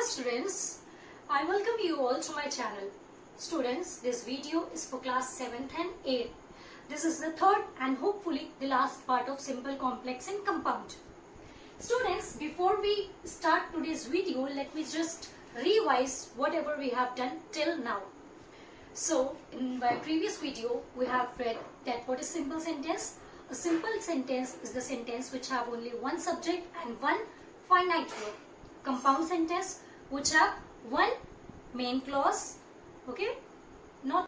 students, I welcome you all to my channel. Students, this video is for class 7th and 8th. This is the third and hopefully the last part of simple, complex and compound. Students, before we start today's video, let me just revise whatever we have done till now. So, in my previous video, we have read that what is simple sentence? A simple sentence is the sentence which have only one subject and one finite verb. Compound sentence which have one main clause, okay? Not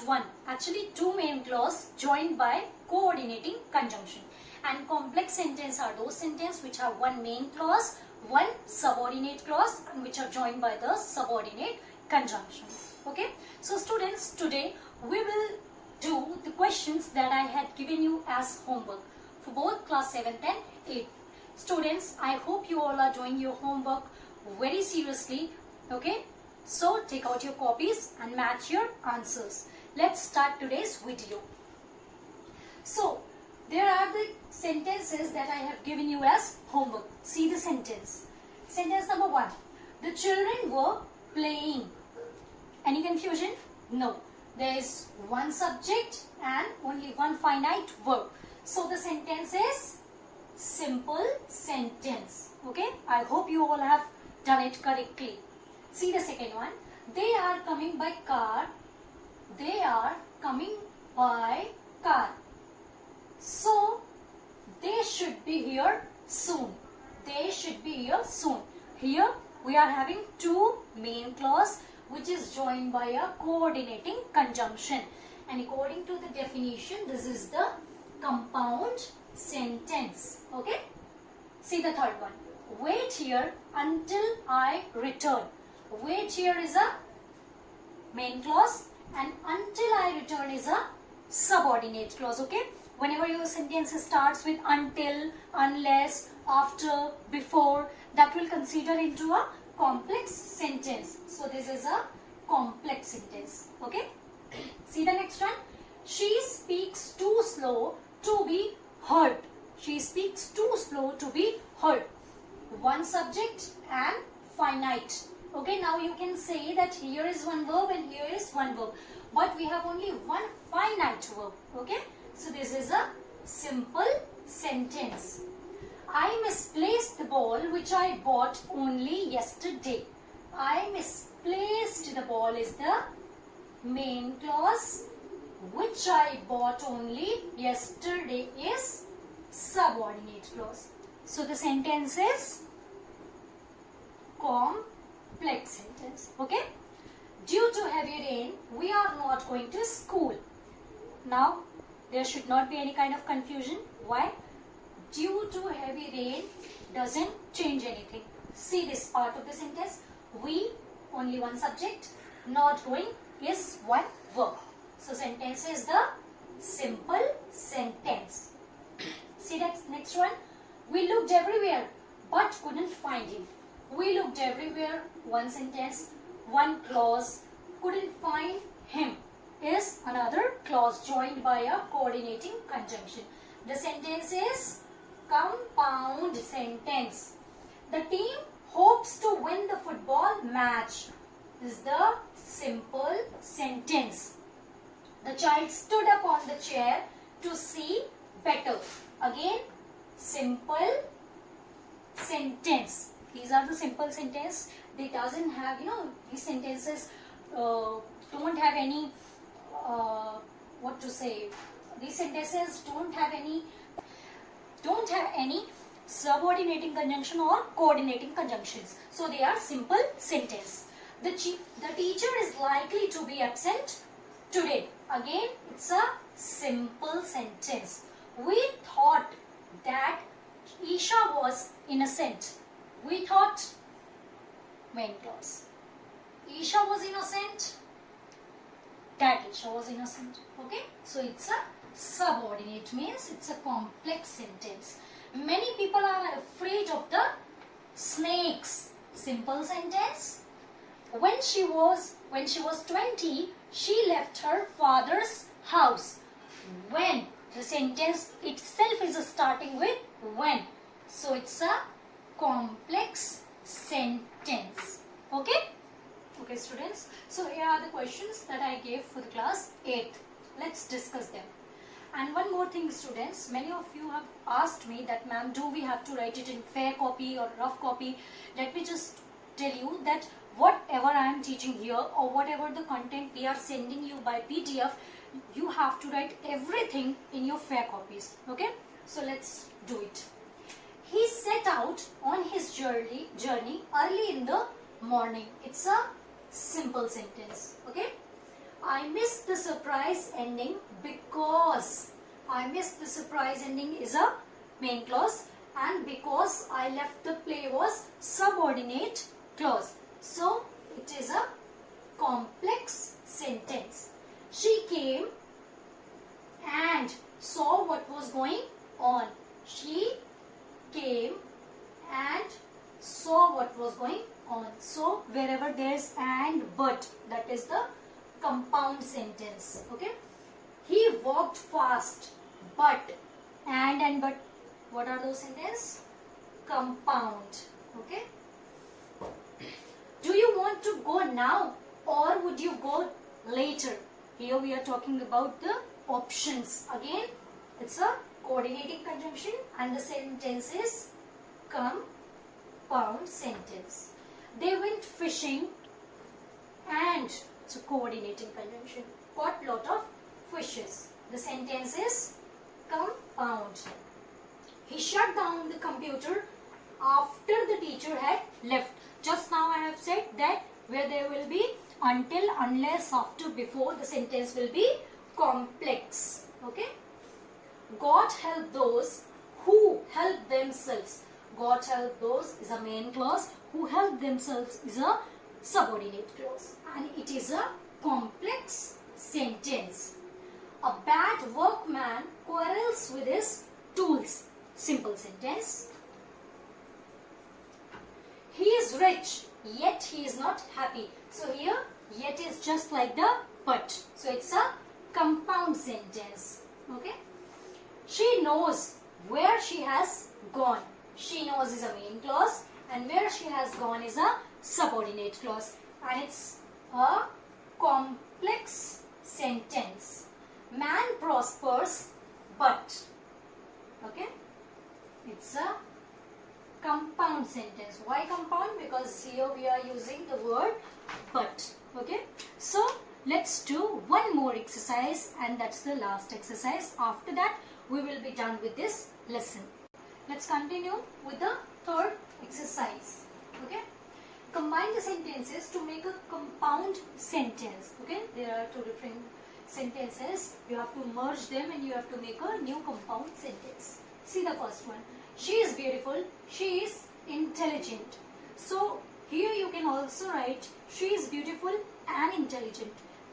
one, actually two main clause joined by coordinating conjunction. And complex sentence are those sentences which have one main clause, one subordinate clause, and which are joined by the subordinate conjunction. Okay? So students, today we will do the questions that I had given you as homework for both class 7th and 8th. Students, I hope you all are doing your homework very seriously. Okay? So take out your copies and match your answers. Let's start today's video. So, there are the sentences that I have given you as homework. See the sentence. Sentence number 1. The children were playing. Any confusion? No. There is one subject and only one finite verb. So, the sentence is simple sentence. Okay? I hope you all have done it correctly. See the second one. They are coming by car. They are coming by car. So, they should be here soon. They should be here soon. Here we are having two main clause which is joined by a coordinating conjunction. And according to the definition, this is the compound sentence. Okay? See the third one. Wait here until I return. Wait here is a main clause and until I return is a subordinate clause. Okay? Whenever your sentence starts with until, unless, after, before, that will consider into a complex sentence. So this is a complex sentence. Okay? See the next one. She speaks too slow to be heard. She speaks too slow to be heard. One subject and finite. Okay, now you can say that here is one verb and here is one verb. But we have only one finite verb. Okay? So this is a simple sentence. I misplaced the ball which I bought only yesterday. I misplaced the ball is the main clause. Which I bought only yesterday is subordinate clause. So the sentence is complex sentence. Okay? Due to heavy rain, we are not going to school. Now, there should not be any kind of confusion. Why? Due to heavy rain doesn't change anything. See this part of the sentence. We, only one subject. Not going is one verb. So, sentence is the simple sentence. See that next one. We looked everywhere but couldn't find him. We looked everywhere, one sentence, one clause, couldn't find him is another clause joined by a coordinating conjunction. The sentence is compound sentence. The team hopes to win the football match. This is the simple sentence. The child stood up on the chair to see better. Again, simple sentence. These are the simple sentence. They doesn't have, these sentences don't have any, what to say, these sentences don't have any subordinating conjunction or coordinating conjunctions. So they are simple sentence. The teacher is likely to be absent today. Again, it's a simple sentence. We thought that Isha was innocent. We thought, main clause. Isha was innocent. That Isha was innocent. Okay? So it's a subordinate, means it's a complex sentence. Many people are afraid of the snakes. Simple sentence. When she was 20, she left her father's house. When? The sentence itself is starting with when. So it's a complex sentence. Okay? Okay students, so here are the questions that I gave for the class 8th. Let's discuss them. And one more thing students, many of you have asked me that ma'am, do we have to write it in fair copy or rough copy? Let me just tell you that whatever I am teaching here or whatever the content we are sending you by PDF, you have to write everything in your fair copies. Okay? So let's do it. He set out on his journey early in the morning. It's a simple sentence. Okay? I missed the surprise ending because I missed the surprise ending is a main clause, and because I left the play was subordinate clause. So it is a complex sentence. She came and saw what was going on. She came and saw what was going on. So wherever there is and but, that is the compound sentence. Okay? He walked fast, but and but, what are those sentences? Compound. Okay? Do you want to go now or would you go later? Here we are talking about the options. Again, it's a coordinating conjunction and the sentence is compound sentence. They went fishing and it's a coordinating conjunction. Caught lot of fishes. The sentence is compound. He shut down the computer after the teacher had left. Just now I have said that where there will be until, unless, after, before, the sentence will be complex. Okay? God help those who help themselves. God help those is a main clause. Who help themselves is a subordinate clause. And it is a complex sentence. A bad workman quarrels with his tools. Simple sentence. He is rich, yet he is not happy. So here, yet is just like the but. So it's a compound sentence. Okay? She knows where she has gone. She knows is a main clause and where she has gone is a subordinate clause. And it's a complex sentence. Man prospers, but. Okay? It's a compound sentence. Why compound? Because here we are using the word but. Okay? So let's do one more exercise and that's the last exercise. After that we will be done with this lesson. Let's continue with the third exercise. Okay? Combine the sentences to make a compound sentence. Okay? There are two different sentences. You have to merge them and you have to make a new compound sentence. See the first one. She is beautiful. She is intelligent. So here you can also write she is beautiful and intelligent.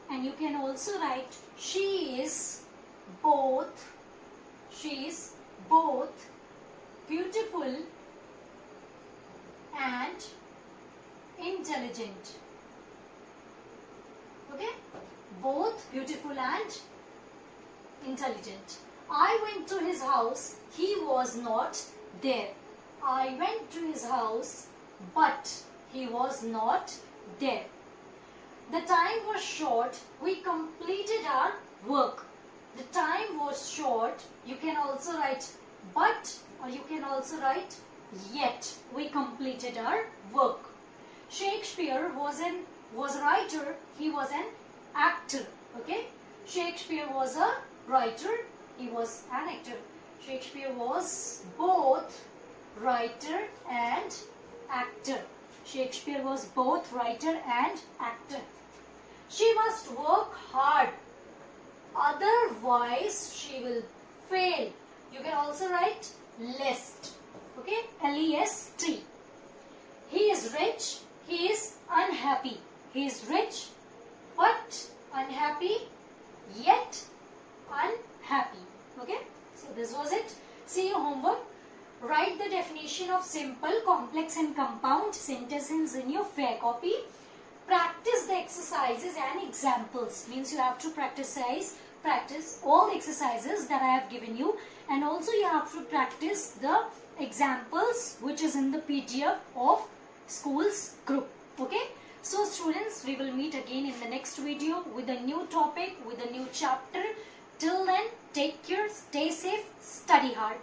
And you can also write she is both beautiful and intelligent. Okay? Both beautiful and intelligent. I went to his house. He was not there. I went to his house, but he was not there. The time was short. We completed our work. The time was short. You can also write but, or you can also write yet. We completed our work. Shakespeare was a writer. He was an actor. Okay? Shakespeare was a writer. He was an actor. Shakespeare was both writer and actor. Shakespeare was both writer and actor. She must work hard, otherwise she will fail. You can also write lest. Okay? L-E-S-T. He is rich. He is unhappy. He is rich but unhappy, yet unhappy. Okay? So this was it. See your homework. Write the definition of simple, complex and compound sentences in your fair copy. Practice the exercises and examples. Means you have to practice all the exercises that I have given you, and also you have to practice the examples which is in the PDF of school's group. Okay, so students, we will meet again in the next video with a new topic, with a new chapter. Till then, take care, stay safe, study hard.